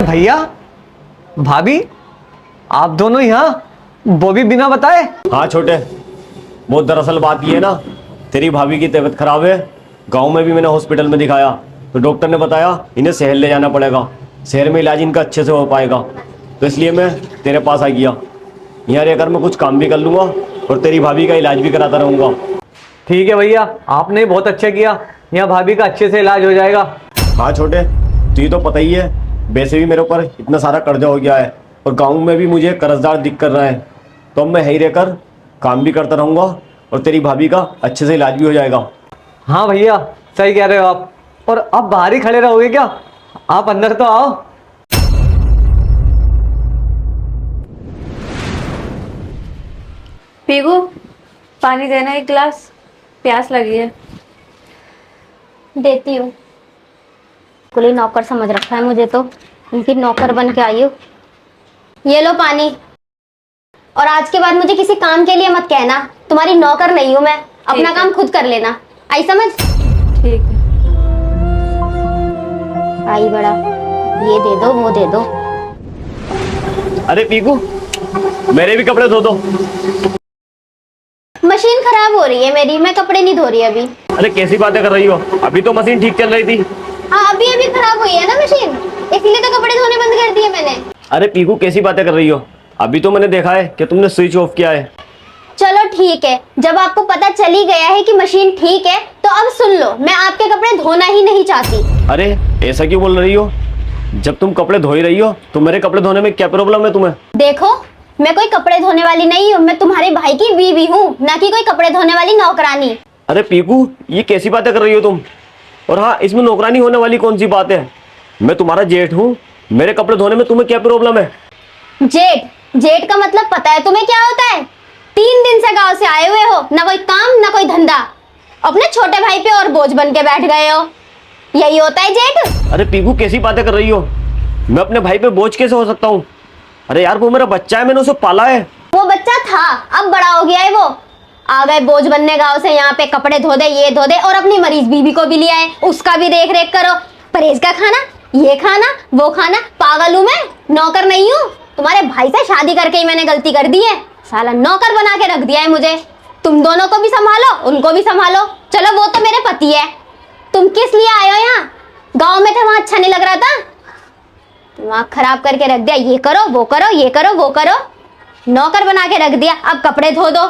भैया, भाभी, आप दोनों यहाँ, वो भी बिना बताए? हाँ छोटे, वो दरअसल बात ये है ना, तेरी भाभी की तबीयत खराब है। गांव में भी मैंने हॉस्पिटल में दिखाया तो डॉक्टर ने बताया इन्हें शहर ले जाना पड़ेगा, शहर में इलाज इनका अच्छे से हो पाएगा। तो इसलिए मैं तेरे पास आ गया। यहाँ रहकर मैं कुछ काम भी कर लूँगा और तेरी भाभी का इलाज भी कराता रहूँगा। ठीक है भैया, आपने बहुत अच्छा किया, यहाँ भाभी का अच्छे से इलाज हो जाएगा। हाँ छोटे, तुझे तो पता ही है, वैसे भी मेरे ऊपर इतना सारा कर्जा हो गया है और गाँव में भी मुझे कर्जदार दिख कर रहा है। तो अब मैं यहीं रहकर काम भी करता रहूँगा और तेरी भाभी का अच्छे से इलाज भी हो जाएगा। हाँ भैया, सही कह रहे हो आप। और अब बाहर ही खड़े रहोगे क्या? आप अंदर तो आओ। पीगू, पानी देना एक गिलास, प्यास लगी है। देती हूँ। कुली नौकर समझ रखा है मुझे, तो उनकी नौकर बन के आई हूँ। ये लो पानी। और आज के बाद मुझे किसी काम के लिए मत कहना, तुम्हारी नौकर नहीं हूँ मैं। अपना काम खुद कर लेना, आई समझ? ठीक है। आई बड़ा, ये दे दो, वो दे दो। अरे पीकू, मेरे भी कपड़े धो दो। मशीन खराब हो रही है मेरी, मैं कपड़े नहीं धो रही अभी। अरे कैसी बातें कर रही हो, अभी तो मशीन ठीक चल रही थी। हाँ, अभी अभी खराब हुई है ना मशीन, इसलिए तो कपड़े धोने बंद कर दिए मैंने। अरे पीकू, कैसी बातें कर रही हो, अभी तो मैंने देखा है कि तुमने स्विच ऑफ किया है। चलो ठीक है, जब आपको पता चल ही गया है कि मशीन ठीक है तो अब सुन लो, मैं आपके कपड़े धोना ही नहीं चाहती। अरे ऐसा क्यों बोल रही हो? जब तुम कपड़े धो ही रही हो तो मेरे कपड़े धोने में क्या प्रॉब्लम है तुम्हें? देखो, मैं कोई कपड़े धोने वाली नहीं हूँ, मैं तुम्हारे भाई की बीवी हूँ, ना कि कोई कपड़े धोने वाली नौकरानी। अरे पीकू, ये कैसी बातें कर रही हो तुम? और हाँ, इसमें नौकरानी होने वाली कौन सी बात है? मैं तुम्हारा जेठ हूँ, मेरे कपड़े धोने में तुम्हें क्या प्रॉब्लम है? जेठ? जेठ का मतलब पता है तुम्हें क्या होता है? 3 दिन से गांव से आए हुए हो, ना कोई काम ना कोई धंधा, अपने छोटे भाई पे और बोझ बन के बैठ गए हो, यही होता है जेठ। अरे पीकू, कैसी बातें कर रही हो? मैं अपने भाई पे बोझ कैसे हो सकता हूँ? अरे यार, वो मेरा बच्चा है, मैंने उसे पाला है। वो बच्चा था, अब बड़ा हो गया है वो। आ गए बोझ बनने गांव से, यहाँ पे कपड़े धो दे, ये धो दे, और अपनी मरीज बीवी को भी लिया है, उसका भी देख रेख करो, परहेज का खाना, ये खाना, वो खाना। पागल हूँ मैं? नौकर नहीं हूँ। तुम्हारे भाई से शादी करके ही मैंने गलती कर दी है, साला नौकर बना के रख दिया है मुझे। तुम दोनों को भी संभालो, उनको भी संभालो। चलो वो तो मेरे पति है, तुम किस लिए आए हो यहाँ? गाँव में थे, वहां अच्छा नहीं लग रहा था? दिमाग खराब करके रख दिया, ये करो वो करो, ये करो वो करो, नौकर बना के रख दिया। अब कपड़े धो दो।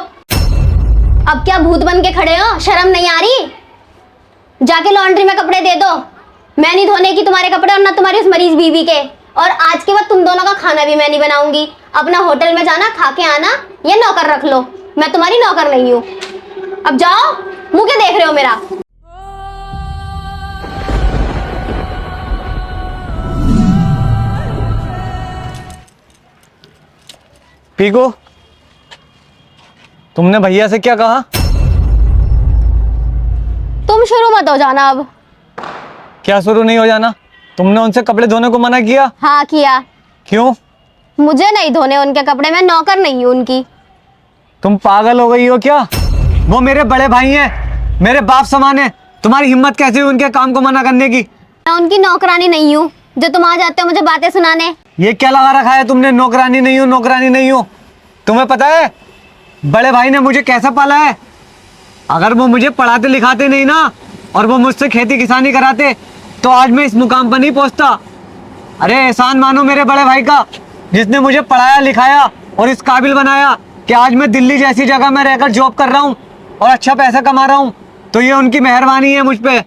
अब क्या भूत बन के खड़े हो? शर्म नहीं आ रही? जाके लॉन्ड्री में कपड़े दे दो। मैं नहीं धोने की तुम्हारे कपड़े, और ना तुम्हारी उस मरीज बीवी के। और आज के बाद तुम दोनों का खाना भी मैं नहीं बनाऊंगी। अपना होटल में जाना, खा के आना, ये नौकर रख लो, मैं तुम्हारी नौकर नहीं हूँ। अब जाओ, मुंह क्या देख रहे हो मेरा? पीकू, तुमने भैया से क्या कहा? तुम शुरू मत हो जाना अब। क्या शुरू नहीं हो जाना? तुमने उनसे कपड़े धोने को मना किया। हाँ किया। क्यों? मुझे नहीं धोने उनके कपड़े, मैं नौकर नहीं हूँ उनकी। तुम पागल हो गई हो क्या? वो मेरे बड़े भाई हैं, मेरे बाप समान है, तुम्हारी हिम्मत कैसे हुई उनके काम को मना करने की? मैं उनकी नौकरानी नहीं हूँ जो तुम आ जाते हो मुझे बातें सुनाने। ये क्या लगा रखा है तुमने, नौकरानी नहीं हूँ, नौकरानी नहीं हूँ? तुम्हें पता है बड़े भाई ने मुझे कैसा पाला है? अगर वो मुझे पढ़ाते लिखाते नहीं ना, और वो मुझसे खेती किसानी कराते, तो आज मैं इस मुकाम पर नहीं पहुंचता। अरे एहसान मानो मेरे बड़े भाई का, जिसने मुझे पढ़ाया लिखाया और इस काबिल बनाया कि आज मैं दिल्ली जैसी जगह में रहकर जॉब कर रहा हूँ और अच्छा पैसा कमा रहा हूँ। तो ये उनकी मेहरबानी है मुझ पे।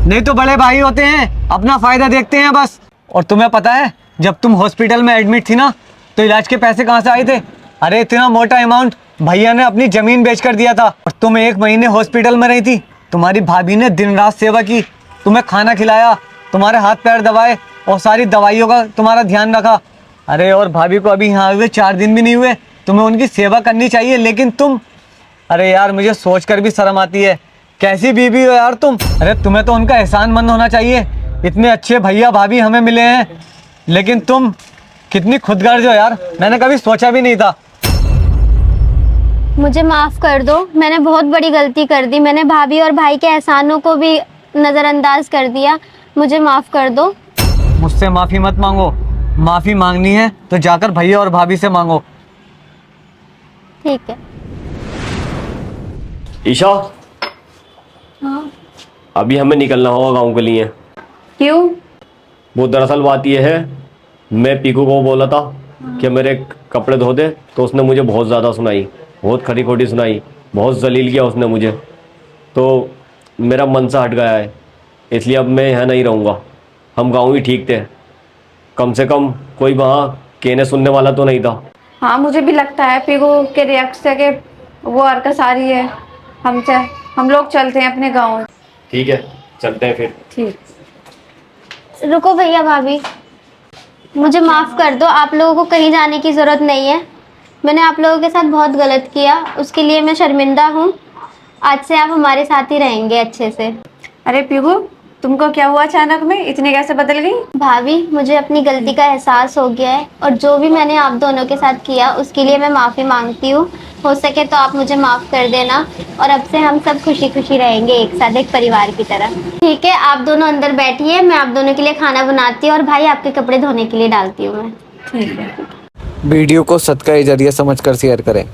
नहीं तो बड़े भाई होते हैं, अपना फायदा देखते हैं बस। और तुम्हें पता है, जब तुम हॉस्पिटल में एडमिट थी ना, तो इलाज के पैसे कहाँ से आए थे? अरे इतना मोटा अमाउंट भैया ने अपनी जमीन बेचकर दिया था। और तुम 1 महीने हॉस्पिटल में रही थी, तुम्हारी भाभी ने दिन रात सेवा की, तुम्हें खाना खिलाया, तुम्हारे हाथ पैर दबाए और सारी दवाइयों का तुम्हारा ध्यान रखा। अरे और भाभी को अभी यहाँ हुए 4 दिन भी नहीं हुए, तुम्हें उनकी सेवा करनी चाहिए, लेकिन तुम, अरे यार मुझे सोचकर भी शर्म आती है, कैसी बीवी हो यार तुम। अरे तुम्हें तो उनका एहसानमंद होना चाहिए, इतने अच्छे भैया भाभी हमें मिले हैं, लेकिन तुम कितनी खुदगर्ज हो यार, मैंने कभी सोचा भी नहीं था। मुझे माफ कर दो, मैंने बहुत बड़ी गलती कर दी, मैंने भाभी और भाई के एहसानों को भी नजरअंदाज कर दिया, मुझे माफ कर दो। मुझसे माफी मत मांगो। माफी मांगनी है तो जाकर भैया और भाभी से मांगो। ठीक है। ईशा, हाँ। अभी हमें निकलना होगा गांव के लिए। क्यों? वो दरअसल बात ये है, मैं पीकू को बोला था कि मेरे कपड़े धो दे, तो उसने मुझे बहुत ज़्यादा सुनाई, बहुत खरी खोटी सुनाई, बहुत जलील किया उसने मुझे। तो मेरा मन से हट गया है, इसलिए अब मैं यहाँ नहीं रहूँगा। हम गाँव ही ठीक थे, कम से कम कोई वहाँ कहने सुनने वाला तो नहीं था। हाँ, मुझे भी लगता है पीगू के रिएक्ट से कि वो हरकत आ रही है हमसे। हम लोग चलते हैं अपने गाँव। ठीक है, चलते हैं फिर। ठीक। रुको भैया भाभी, मुझे माफ कर दो। आप लोगों को कहीं जाने की जरूरत नहीं है। मैंने आप लोगों के साथ बहुत गलत किया, उसके लिए मैं शर्मिंदा हूँ। आज से आप हमारे साथ ही रहेंगे अच्छे से। अरे पीगू, तुमको क्या हुआ अचानक में, इतनी कैसे बदल गई? भाभी, मुझे अपनी गलती का एहसास हो गया है और जो भी मैंने आप दोनों के साथ किया उसके लिए मैं माफ़ी मांगती हूँ। हो सके तो आप मुझे माफ़ कर देना और अब से हम सब खुशी खुशी रहेंगे एक साथ, एक परिवार की तरह। ठीक है, आप दोनों अंदर बैठिए, मैं आप दोनों के लिए खाना बनाती हूँ और भाई आपके कपड़े धोने के लिए डालती हूँ मैं। ठीक है। वीडियो को सदका जरिए समझकर शेयर करें।